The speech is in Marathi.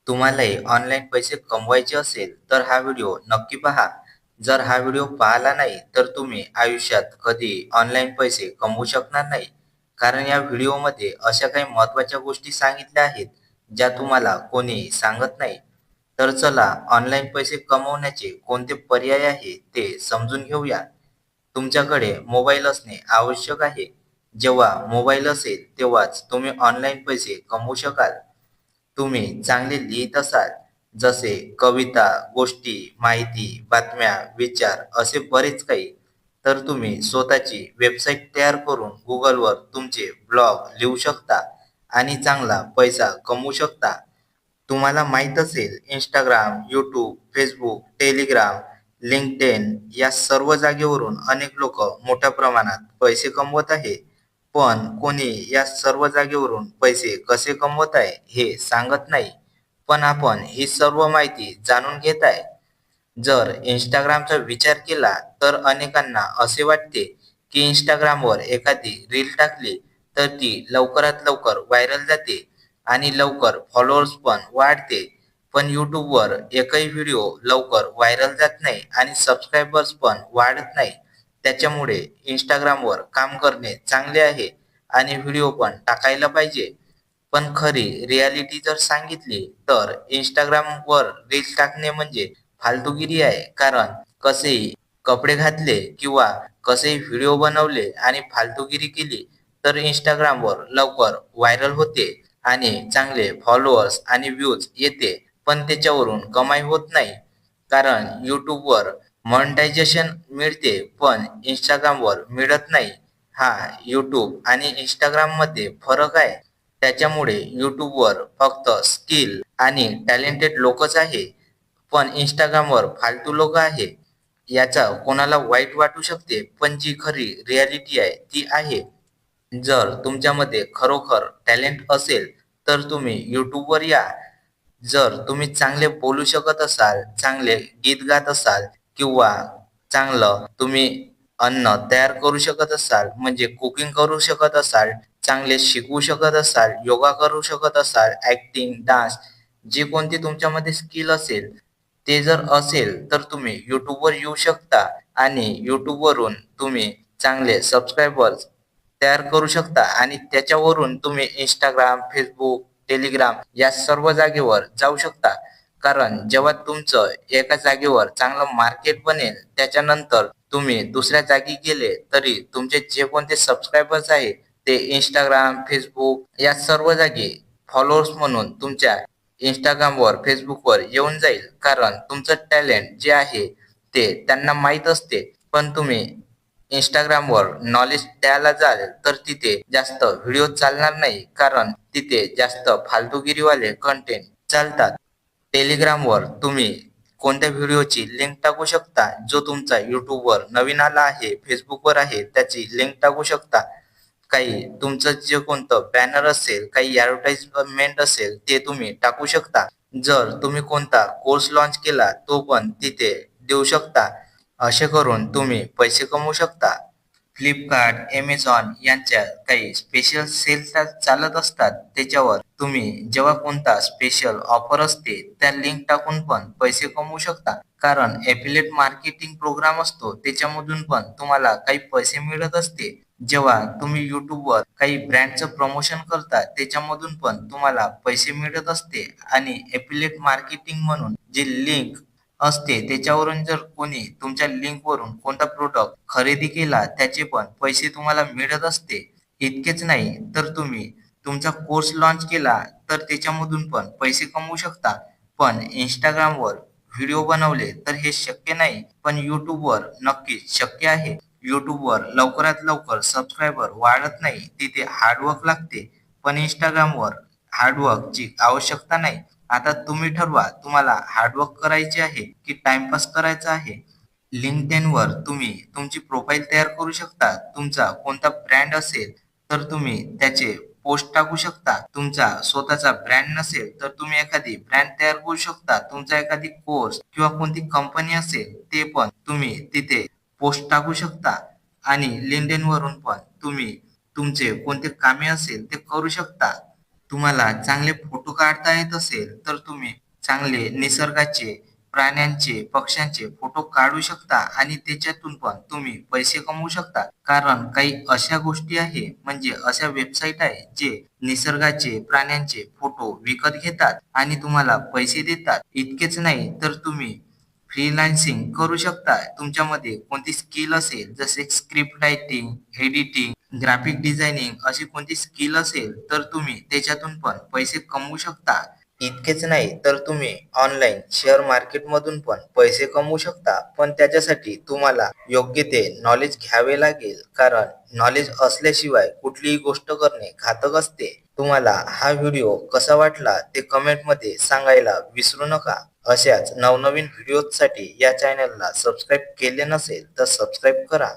तुम्हालाही ऑनलाईन पैसे कमवायचे असेल तर हा व्हिडिओ नक्की पहा. जर हा व्हिडिओ पाहिला नाही तर तुम्ही आयुष्यात कधी ऑनलाईन पैसे कमवू शकणार नाही. कारण या व्हिडिओमध्ये अशा काही महत्त्वाच्या गोष्टी सांगितल्या आहेत ज्या तुम्हाला कोणी सांगत नाही. तर चला ऑनलाईन पैसे कमवण्याचे कोणते पर्याय आहे ते समजून घेऊया. तुमच्याकडे मोबाईल असणे आवश्यक आहे. जेव्हा मोबाईल असेल तेव्हाच तुम्ही ऑनलाईन पैसे कमवू शकाल. तुम्ही चांगले लिहित असाल, जसे कविता, गोष्टी, माहिती, बातम्या, विचार असे बरेच काही, तर तुम्ही स्वतःची वेबसाईट तयार करून Googleवर तुमचे ब्लॉग लिहू शकता आणि चांगला पैसा कमवू शकता. तुम्हाला माहीत असेल Instagram, YouTube, Facebook, Telegram, LinkedIn या सर्व जागेवरून अनेक लोक मोठ्या प्रमाणात पैसे कमवत आहे. पण कोणी या सर्व जागेवरून पैसे कसे कमवत आहे हे सांगत नाही. पण आपण ही सर्व माहिती जाणून घेत आहे. जर Instagramचा विचार केला तर अनेकांना असे वाटते की Instagramवर एखादी रील टाकली तर ती लवकरात लवकर व्हायरल जाते आणि लवकर फॉलोअर्स पण वाढते. पण YouTubeवर एकही व्हिडिओ लवकर व्हायरल जात नाही आणि सबस्क्रायबर्स पण वाढत नाही. त्याच्यामुळे Instagramवर काम करणे चांगले आहे आणि व्हिडिओ पण टाकायला पाहिजे. पण खरी रिॲलिटी जर सांगितली तर Instagramवर रील्स टाकणे म्हणजे फालतूगिरी आहे. कारण कसेही कपडे घातले किंवा कसेही व्हिडिओ बनवले आणि फालतूगिरी केली तर Instagramवर लवकर व्हायरल होते आणि चांगले फॉलोअर्स आणि व्ह्यूज येते. पण त्याच्यावरून कमाई होत नाही. कारण YouTubeवर मॉनिटायझेशन मिळते पण Instagramवर मिळत नाही. हा YouTube आणि Instagramमध्ये फरक आहे. त्याच्यामुळे YouTubeवर फक्त स्किल आणि टॅलेंटेड लोकच आहे. पण Instagramवर फालतू लोक आहे. याचा कोणाला वाईट वाटू शकते, पण जी खरी रिॲलिटी आहे ती आहे. जर तुमच्यामध्ये खरोखर टॅलेंट असेल तर तुम्ही YouTubeवर या. जर तुम्ही चांगले बोलू शकत असाल, चांगले गीत गात असाल किंवा चांगलं तुम्ही अन्न तयार करू शकत असाल, म्हणजे कुकिंग करू शकत असाल, चांगले शिकवू शकत असाल, योगा करू शकत असाल, ॲक्टिंग, डान्स जे कोणते तुमच्यामध्ये स्किल असेल, ते जर असेल तर तुम्ही YouTubeवर येऊ शकता आणि YouTubeवरून तुम्ही चांगले सबस्क्रायबर्स तयार करू शकता आणि त्याच्यावरून तुम्ही Instagram, Facebook, Telegram या सर्व जागेवर जाऊ शकता. कारण जेव्हा तुमचं एका जागेवर चांगलं मार्केट बनेल, त्याच्यानंतर तुम्ही दुसऱ्या जागी गेले तरी तुमचे जे कोणते सबस्क्रायबर्स आहे ते Instagram, Facebook या सर्व जागी फॉलोअर्स म्हणून तुमच्या Instagramवर, Facebookवर येऊन जाईल. कारण तुमचं टॅलेंट जे आहे ते त्यांना माहीत असते. पण तुम्ही Instagramवर नॉलेज द्यायला जाल तर तिथे जास्त व्हिडिओ चालणार नाही. कारण तिथे जास्त फालतूगिरीवाले कंटेंट चालतात. Telegramवर तुम्ही कोणत्या व्हिडिओची लिंक टाकू शकता, जो तुमचा YouTubeवर नवीन आला आहे, Facebookवर आहे त्याची लिंक टाकू शकता. काही तुमचं जे कोणतं बॅनर असेल, काही ॲडव्हर्टाइजमेंट असेल ते तुम्ही टाकू शकता. जर तुम्ही कोणता कोर्स लॉन्च केला तो पण तिथे देऊ शकता. असे करून तुम्ही पैसे कमवू शकता. Flipkart, Amazon यांच्या काही स्पेशल सेल्स चालत असतात. त्याच्यावर तुम्ही जेव्हा कोणता स्पेशल ऑफर असते त्या लिंक टाकून पण पैसे कमवू शकता. कारण एफिलिएट मार्केटिंग प्रोग्राम असतो त्याच्यामधून पण तुम्हाला काही पैसे मिळत असते. जेव्हा तुम्ही YouTubeवर काही ब्रँडचं प्रमोशन करता त्याच्यामधून पण तुम्हाला पैसे मिळत असते आणि एफिलिएट मार्केटिंग म्हणून जी लिंक असते त्याच्यावरून जर कोणी तुमच्या लिंकवरून कोणता प्रॉडक्ट खरेदी केला त्याचे पण पैसे तुम्हाला मिळत असते. इतकेच नाही तर तुम्ही तुमचा कोर्स लॉन्च केला तर त्याच्यामधून पण पैसे कमवू शकता. पण Instagramवर व्हिडिओ बनवले तर हे शक्य नाही. पण YouTubeवर नक्कीच शक्य आहे. YouTubeवर लवकरात लवकर सबस्क्रायबर वाढत नाही. तिथे हार्डवर्क लागते. पण Instagramवर हार्डवर्कची आवश्यकता नाही. आता तुम्ही ठरवा तुम्हाला हार्डवर्क करायचे आहे की टाइमपास करायचा आहे. LinkedInवर तुम्ही तुमची प्रोफाईल तयार करू शकता. तुमचा कोणता ब्रँड असेल तर तुम्ही त्याचे पोस्ट टाकू शकता. तुमचा स्वतःचा ब्रँड नसेल तर तुम्ही एखादी ब्रँड तयार करू शकता. तुमचा एखादी कोर्स किंवा कोणती कंपनी असेल ते पण तुम्ही तिथे पोस्ट टाकू शकता आणि LinkedInवरून पण तुम्ही तुमचे कोणते कामे असेल ते करू शकता. तुम्हाला चांगले फोटो काढता येत असेल तर तुम्ही चांगले निसर्गाचे, प्राण्यांचे, पक्ष्यांचे फोटो काढू शकता आणि त्याच्यातून पण तुम्ही पैसे कमवू शकता. कारण काही अशा गोष्टी आहे म्हणजे अशा वेबसाईट आहे जे निसर्गाचे, प्राण्यांचे फोटो विकत घेतात आणि तुम्हाला पैसे देतात. इतकेच नाही तर तुम्ही फ्रीलान्सिंग करू शकता. तुमच्यामध्ये कोणती स्किल असेल जसे script writing, editing, graphic designing अशी कोणती स्किल असेल तर तुम्ही त्याच्यातून पण पैसे कमवू शकता. इतकेच नाही तर तुम्ही ऑनलाईन शेअर मार्केटमधून पण पैसे कमवू शकता. पण त्याच्यासाठी तुम्हाला योग्य ते नॉलेज घ्यावे लागेल. कारण नॉलेज असल्याशिवाय कुठलीही गोष्ट करणे घातक असते. तुम्हाला हा व्हिडिओ कसा वाटला ते कमेंटमध्ये सांगायला विसरू नका. अशाच नवनवीन व्हिडिओजसाठी या चॅनलला सबस्क्राईब केले नसेल तर सबस्क्राईब करा.